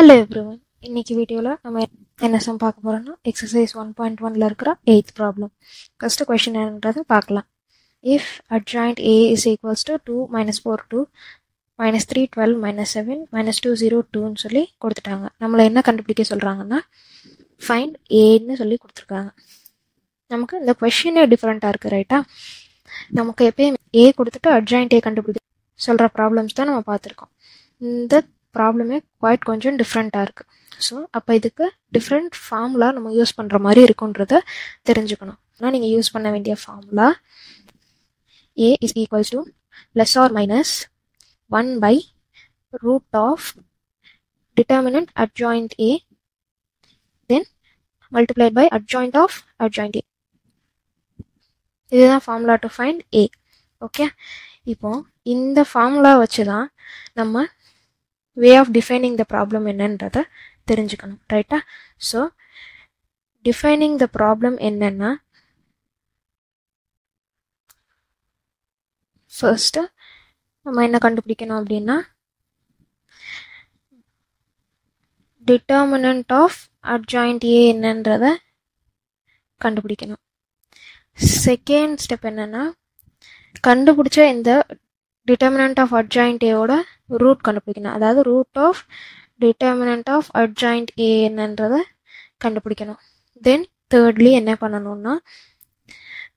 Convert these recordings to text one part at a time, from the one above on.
Hello everyone. இன்னைக்கு வீடியோல நம்ம என்ன சம் பார்க்க போறோம்னா exercise 1.1ல இருக்கிற 8th problem. First question என்னன்றதை பார்க்கலாம். If adjoint A is equals to 2 minus 4 2 minus 3 12 minus 7 minus 2 0 2 ன்னு சொல்லி கொடுத்துட்டாங்க. நம்மள என்ன கண்டுபிடிக்க சொல்றாங்கன்னா find A ன்னு சொல்லி கொடுத்திருக்காங்க. நமக்கு இந்த क्वेश्चனே டிஃபரண்டா இருக்கு ரைட்டா? நமக்கு எப்பயும் A கொடுத்துட்டு adjoint A கண்டுபிடிக்க சொல்ற ப்ராப்ளம்ஸ் தான் நம்ம பார்த்திருக்கோம். இந்த ப்ராப்ளமே குவைட் கொஞ்சம் டிஃப்ரெண்ட்டாக இருக்குது. ஸோ அப்போ இதுக்கு டிஃப்ரெண்ட் ஃபார்முலா நம்ம யூஸ் பண்ணுற மாதிரி இருக்குன்றத தெரிஞ்சுக்கணும். ஆனால் நீங்கள் யூஸ் பண்ண வேண்டிய formula A is equals to plus or minus 1 by root of determinant adjoint A then multiplied by adjoint of adjoint A. இதுதான் formula to find A. Okay, இப்போ இந்த ஃபார்முலா வச்சு தான் நம்ம way of defining the problem என்னன்றத தெரிஞ்சுக்கணும் ரைட்டா? So defining the problem என்னன்னா ஃபர்ஸ்ட் நம்ம என்ன கண்டுபிடிக்கணும் அப்படின்னா determinant of adjoint A என்னன்றத கண்டுபிடிக்கணும். செகண்ட் ஸ்டெப் என்னன்னா கண்டுபிடிச்ச இந்த determinant of adjoint A ஓட ரூட் கண்டுபிடிக்கணும். அதாவது root of determinant of adjoint A என்னன்றதை கண்டுபிடிக்கணும். தென் தேர்ட்லி என்ன பண்ணணும்னா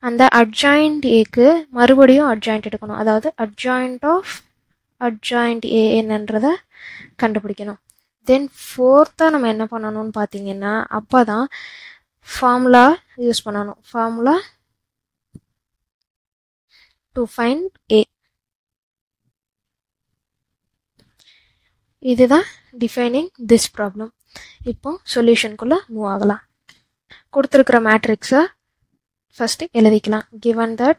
அந்த adjoint Aக்கு மறுபடியும் adjoint எடுக்கணும். அதாவது adjoint of adjoint A என்னன்றதை கண்டுபிடிக்கணும். தென் ஃபோர்த்தாக நம்ம என்ன பண்ணணும்னு பார்த்தீங்கன்னா அப்போ தான் ஃபார்முலா யூஸ் பண்ணணும். Formula to find A. இதுதான் டிஃபைனிங் திஸ் ப்ராப்ளம். இப்போ சொல்யூஷனுக்குள்ள மூவ் ஆகலாம். கொடுத்துருக்கிற மேட்ரிக்ஸை ஃபர்ஸ்ட் எழுதிக்கலாம். given that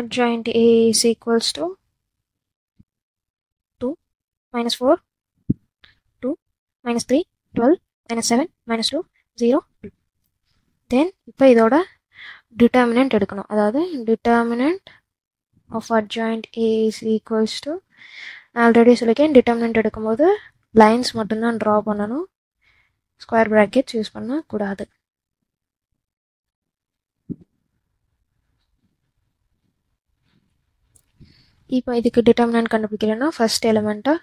adjoint A is equals to 2 minus 4 2 minus 3 12 minus 7 minus 2 0 2. then இப்போ இதோட டிட்டர்மினன்ட் எடுக்கணும். அதாவது determinant of adjoint A is equals to already சொல்லிக்கேன் டிட்டர்மினன்ட் எடுக்கும்போது லைன்ஸ் மட்டும்தான் ட்ரா பண்ணணும், ஸ்கொயர் ப்ராக்கெட்ஸ் யூஸ் பண்ணக்கூடாது. இப்போ இதுக்கு டிட்டர்மினன்ட் கண்டுபிடிக்கலன்னா ஃபர்ஸ்ட் எலிமெண்ட்டை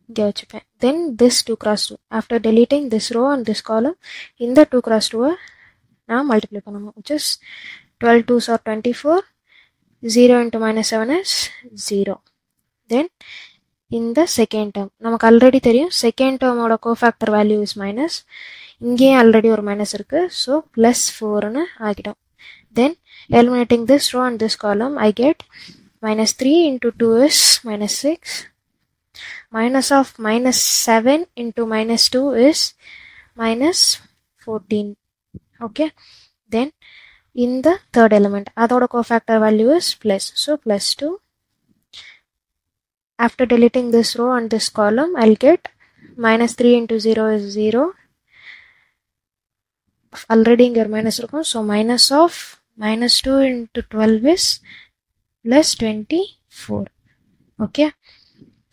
இங்கே வச்சுப்பேன். Then this 2 cross 2 after deleting this row and this column இந்த 2 cross 2 நான் மல்டிப்ளை பண்ணணும். which is 12 2s are 24. 0 into minus 7 is 0. then இந்த செகண்ட் டேர்ம் நமக்கு ஆல்ரெடி தெரியும். செகண்ட் டேர்மோட கோஃபேக்டர் வேல்யூ இஸ் மைனஸ். இங்கேயும் ஆல்ரெடி ஒரு மைனஸ் இருக்கு. ஸோ பிளஸ் 4ன்னு ஆகிடும். Then eliminating this row and this column I get minus 3 into 2 is minus 6. minus of minus 7 into minus 2 is minus 14. okay, then in the third element அதோட cofactor value is plus, so plus 2. after deleting this row and this column I'll get minus 3 into 0 is 0. already இங்க ஒரு minus இருக்கும். so minus of minus 2 into 12 is plus 24. okay,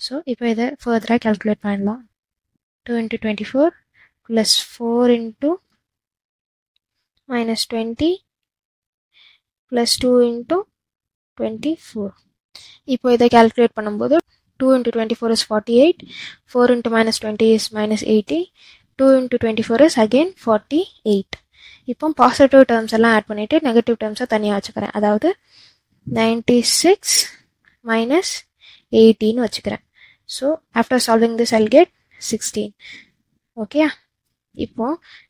so இப்போ இதை further calculate பண்ணலாம். 2 into 24 plus 4 into minus 20 plus 2 into 24. இப்போ இதை calculate பண்ணும்போது 2 into 24 is 48. 4 into minus 20 is minus 80. 2 into 24 is again 48. இப்போ பாசிட்டிவ் டேர்ம்ஸ் எல்லாம் ஆட் பண்ணிட்டு நெகட்டிவ் டேர்ம்ஸை தனியாக வச்சுக்கிறேன். அதாவது 96 minus 18 வச்சுக்கிறேன். So after solving this I'll get 16. Okay, இப்போ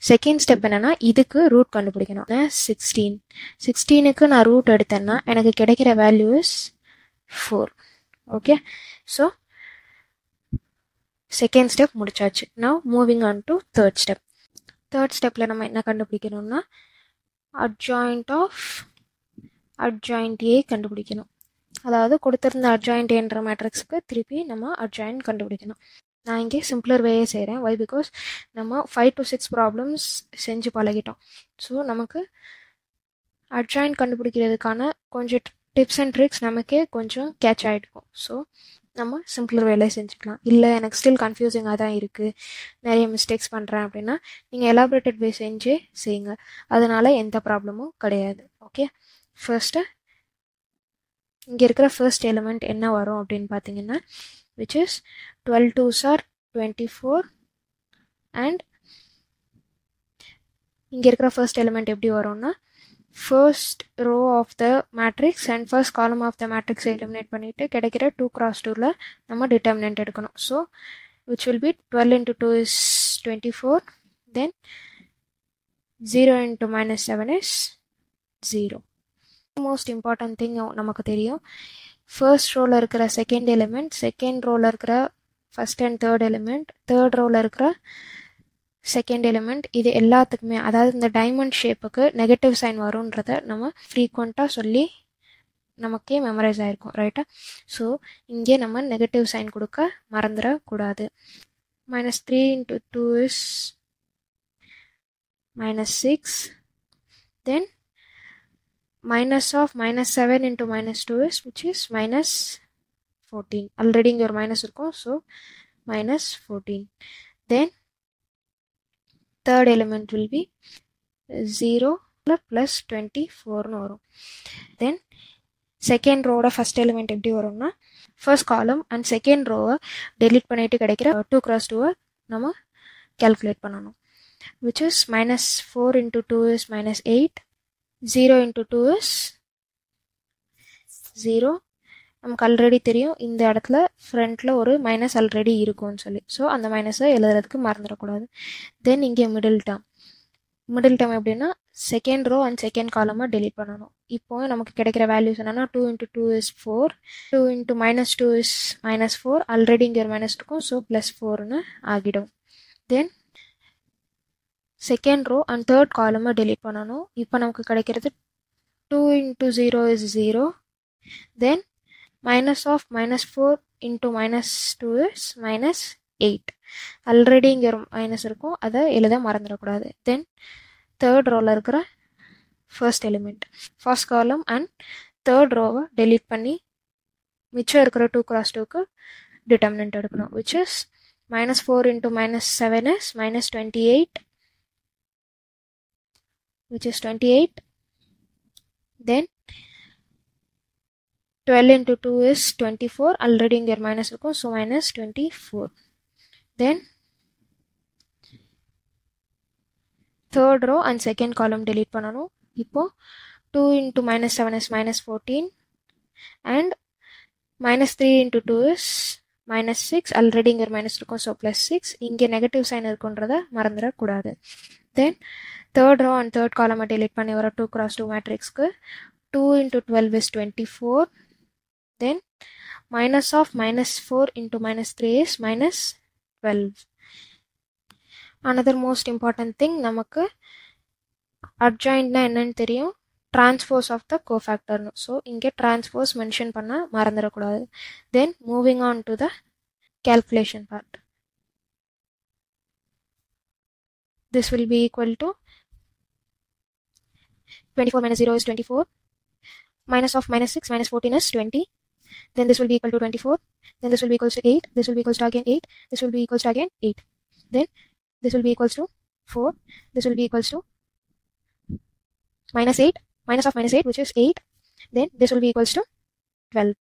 செகண்ட் ஸ்டெப் என்னன்னா இதுக்கு ரூட் கண்டுபிடிக்கணும். 16க்கு நான் ரூட் எடுத்தேன்னா எனக்கு கிடைக்கிற value is 4. Okay, so second step முடிச்சாச்சு. Now moving on to third step. Third ஸ்டெப்பில் நம்ம என்ன கண்டுபிடிக்கணும்னா adjoint ஆஃப் adjoint A கண்டுபிடிக்கணும். அதாவது கொடுத்திருந்த adjoint Aன்ற மேட்ரிக்ஸுக்கு திருப்பி நம்ம adjoint கண்டுபிடிக்கணும். நான் இங்கே சிம்பிளர் வேயே செய்கிறேன். வை பிகாஸ் நம்ம 5 to 6 ப்ராப்ளம்ஸ் செஞ்சு பழகிட்டோம். ஸோ நமக்கு adjoint கண்டுபிடிக்கிறதுக்கான கொஞ்சம் டிப்ஸ் அண்ட் ட்ரிக்ஸ் நமக்கே கொஞ்சம் கேட்ச் ஆகிடுக்கும். ஸோ நம்ம சிம்பிளர் வேலையை செஞ்சுக்கலாம். இல்லை எனக்கு ஸ்டில் கன்ஃபியூசிங்காக தான் இருக்குது, நிறைய மிஸ்டேக்ஸ் பண்ணுறேன் அப்படின்னா நீங்கள் எலாபரேட்டட் வே செஞ்சே செய்யுங்க. அதனால் எந்த ப்ராப்ளமும் கிடையாது. ஓகே, ஃபர்ஸ்ட்டு இங்கே இருக்கிற ஃபர்ஸ்ட் எலிமெண்ட் என்ன வரும் அப்படின்னு பார்த்தீங்கன்னா, which is 12 2s are 24 and இங்கே இருக்கிற ஃபர்ஸ்ட் எலிமெண்ட் எப்படி வரும்னா, first row of the matrix and first column of the matrix eliminate பண்ணிட்டு கிடைக்கிற 2x2ல நம்ம determinant எடுக்கணும். So which will be 12 into 2 is 24, then 0 into minus 7 is 0. Most important thing நமக்கு தெரியும், first rowல இருக்கிற second element, second rowல இருக்கிற first and third element, third rowல இருக்கிற second element, இது எல்லாத்துக்குமே அதாவது இந்த டைமண்ட் ஷேப்புக்கு நெகட்டிவ் சைன் வரும்ன்றத நம்ம ஃப்ரீக்வெண்ட்டாக சொல்லி நமக்கே மெமரைஸ் ஆகிருக்கும். ரைட்டா? ஸோ இங்கே நம்ம நெகட்டிவ் சைன் கொடுக்க மறந்துடக்கூடாது. -3 into 2 is -6, then minus of -7 into -2 is which is -14. Already இங்கே ஒரு மைனஸ் இருக்கும், so -14. then third element will be 0 plus 24 வரும். then second row first element எப்படி வரும்னா, first column and second row delete பண்ணிட்டு கிடைக்கிற 2x2 நம்ம calculate பண்ணணும், which is -4 into 2 is -8, 0 into 2 is 0. நமக்கு ஆல்ரெடி தெரியும் இந்த இடத்துல ஃப்ரண்ட்டில் ஒரு மைனஸ் ஆல்ரெடி இருக்கும்னு சொல்லி, ஸோ அந்த மைனஸை எழுதுறதுக்கு மறந்துடக்கூடாது. தென் இங்கே மிடில் டேர்ம் எப்படின்னா, செகண்ட் ரோ அண்ட் செகண்ட் காலமாக டெலீட் பண்ணணும். இப்போ நமக்கு கிடைக்கிற வேல்யூஸ் என்னென்னா 2 into 2 is 4, 2 into -2 is -4, already இங்கே ஒரு மைனஸ் இருக்கும், ஸோ +4ன்னு ஆகிடும். Then second row and third காலமாக டெலீட் பண்ணணும். இப்போ நமக்கு கிடைக்கிறது 2 into 0 is 0, தென் minus of -4 into -2 is -8. Already இங்கே ஒரு மைனஸ் இருக்கும், அதை எழுத மறந்துடக்கூடாது. தென் தேர்ட் ரோவில் இருக்கிற first element, first column and third ரோவை டெலீட் பண்ணி மிச்சம் இருக்கிற 2x2க்கு டிட்டர்மினன்ட் எடுக்கணும், which is -4 into -7 is -28, which is 28. then 12 into 2 is 24, already இங்கே மைனஸ் இருக்கும், so -24. then third row and second column delete பண்ணணும். இப்போ 2 into -7 is -14 and -3 into 2 is -6, already இங்கே மைனஸ் இருக்கும், so +6. இங்கே நெகட்டிவ் சைன் இருக்குன்றதை மறந்துடக்கூடாது. Then third row and third column delete பண்ணி வர 2x2 மேட்ரிக்ஸ்க்கு 2 into 12 is 24, then minus of -4 into -3 is -12. another most important thing, நமக்கு adjointனா என்னன்னு தெரியும், transpose of the cofactor. So இங்கே transpose மென்ஷன் பண்ண மறந்துடக்கூடாது. then moving on to the calculation part, this will be equal to 24 minus 0 is 24, minus of -6 minus 14 is 20, then this will be equal to 24, then this will be equals to 8, this will be equals to again 8, this will be equals to again 8, then this will be equals to 4, this will be equals to -8, minus of -8 which is 8, then this will be equals to 12.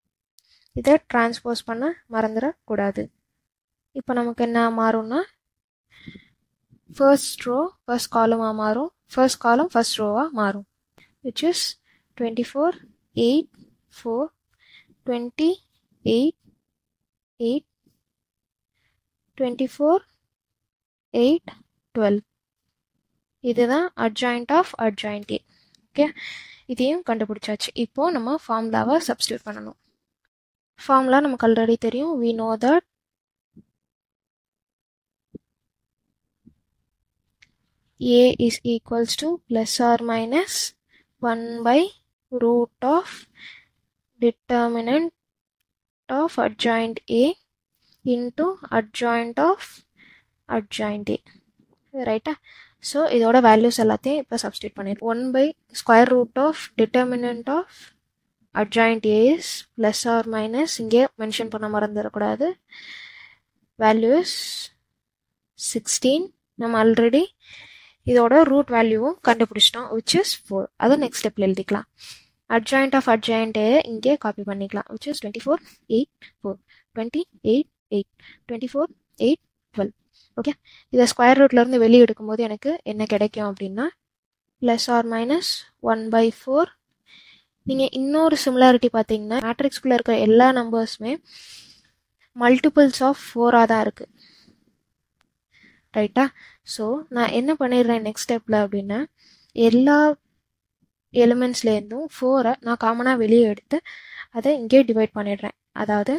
இதை transpose பண்ண மறந்துடக்கூடாது. இப்போ நமக்கு என்ன மாறும்னா, first row first காலமாக மாறும், first column first ரோவாக மாறும், which is 24 8 4 20 8 8 24 8 12. இதுதான் adjoint of adjoint A. Okay, இதையும் கண்டுபிடிச்சாச்சு. இப்போ நம்ம ஃபார்முலாவை சப்ஸ்டியூட் பண்ணணும். ஃபார்முலா நமக்கு ஆல்ரெடி தெரியும், we know that a is equals to plus or minus 1 by root of determinant of adjoint A into adjoint of adjoint A. ரைட்டா? ஸோ இதோட வேல்யூஸ் எல்லாத்தையும் இப்போ சப்ஸ்டியூட் பண்ணிடுறோம். 1 by square root of determinant of adjoint A is plus or minus, இங்கே mention பண்ண மறந்துடக்கூடாது, value is 16. நம்ம already இதோட ரூட் வேல்யூவும் கண்டுபிடிச்சிட்டோம், which is 4. அதை நெக்ஸ்ட் ஸ்டெப்பில் எழுதிக்கலாம். adjoint of adjoint A இங்கே காப்பி பண்ணிக்கலாம், which is 24, 8, 4, 28, 8, 24, 8, 12. ஓகே, இதை ஸ்கொயர் ரூட்லேருந்து வெளியே எடுக்கும்போது எனக்கு என்ன கிடைக்கும் அப்படின்னா ப்ளஸ் ஆர் மைனஸ் 1/4. நீங்கள் இன்னொரு சிமிலாரிட்டி பார்த்தீங்கன்னா மேட்ரிக்ஸ்குள்ளே இருக்கிற எல்லா நம்பர்ஸுமே மல்டிபிள்ஸ் ஆஃப் 4ஆக தான் இருக்குது, ரைட்டா? ஸோ நான் என்ன பண்ணிடுறேன் நெக்ஸ்ட் ஸ்டெப்பில் அப்படின்னா எல்லா எலிமெண்ட்ஸ்லேருந்தும் 4ஐ நான் காமனாக வெளியே எடுத்து அதை இங்கே டிவைட் பண்ணிடுறேன். அதாவது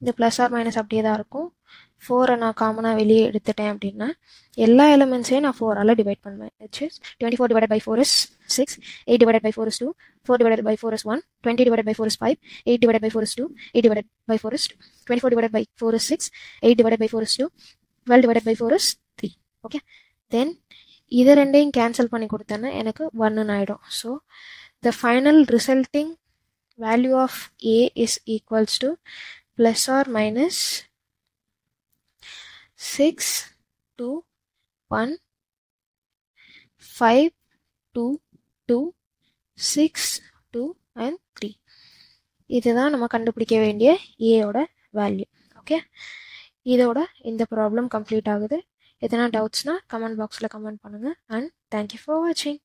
இந்த ப்ளஸ் ஆர் மைனஸ் அப்படியே தான் இருக்கும். 4ஐ நான் காமனாக வெளியே எடுத்துட்டேன் அப்படின்னா எல்லா எலிமெண்ட்ஸையும் நான் 4ஆல் டிவைட் பண்ணுவேன். which is 24 divided by 4 is 6, 8 divided by 4 is 2, 4 divided by 4 is 1, 20 divided by 4 is 5, 8 divided by 4 is 2, 8 divided by 4 is 2, 24 divided by 4 is 6, 8 divided by 4 is 2, 12 divided by 4 is 3. Okay, தென் இதை ரெண்டையும் cancel பண்ணி கொடுத்தேன்னா எனக்கு 1 ஆகிடும். So the final resulting value of A is equals to plus or minus 6, 2, 1, 5, 2, 2, 6, 2 and 3. இதுதான் நம்ம கண்டுபிடிக்க வேண்டிய ஏயோட வேல்யூ. ஓகே, இதோட இந்த ப்ராப்ளம் கம்ப்ளீட் ஆகுது. எதனா டவுட்ஸ்னால் கமெண்ட் பாக்ஸில் கமெண்ட் பண்ணுங்கள். அண்ட் தேங்க்யூ ஃபார் வாட்சிங்.